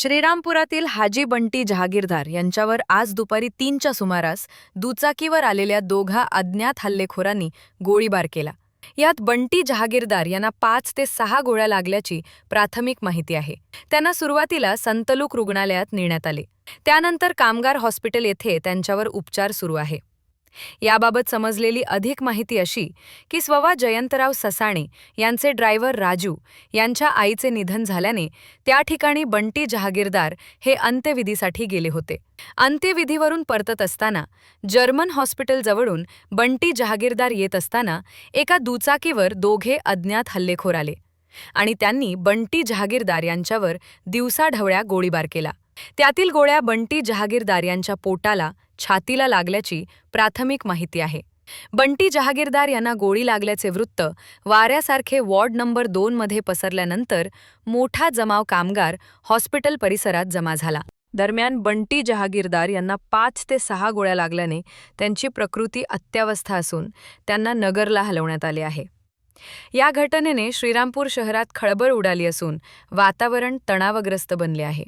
श्रीरामपुरातील हाजी बंटी जहागीरदार यांच्यावर आज दुपारी 3च्या सुमारास दुचाकीवर आलेल्या दोघा अज्ञात हल्लेखोरांनी गोळीबार केला. यात बंटी जहागीरदार यांना 5 ते 6 गोळ्या लागल्याची प्राथमिक माहिती आहे. त्यांना सुरुवातीला संतलूक रुग्णालयात नेण्यात आले. त्यानंतर कामगार हॉस्पिटल येथे त्यांच्यावर उपचार सुरू आहे. याबाबत समजलेली अधिक माहिती अशी की स्ववा जयंतराव ससाणे यांचे ड्रायव्हर राजू यांच्या आईचे निधन झाल्याने त्या ठिकाणी बंटी जहागीरदार हे अंत्यविधीसाठी गेले होते. अंत्यविधीवरून परतत असताना जर्मन हॉस्पिटलजवळून बंटी जहागीरदार येत असताना एका दुचाकीवर दोघे अज्ञात हल्लेखोर आले आणि त्यांनी बंटी जहागीरदार यांच्यावर दिवसाढवळ्या गोळीबार केला. त्यातील गोळ्या बंटी जहागीरदार यांच्या पोटाला, छातीला लागल्याची प्राथमिक माहिती आहे. बंटी जहागीरदार यांना गोळी लागल्याचे वृत्त वाऱ्यासारखे वॉर्ड नंबर 2 मध्ये पसरल्यानंतर मोठा जमाव कामगार हॉस्पिटल परिसरात जमा झाला. दरम्यान बंटी जहागीरदार यांना 5 ते 6 गोळ्या लागल्याने त्यांची प्रकृती अत्यावस्था असून त्यांना नगरला हलवण्यात आले आहे. या घटनेने श्रीरामपूर शहरात खळबळ उडाली असून वातावरण तणावग्रस्त बनले आहे.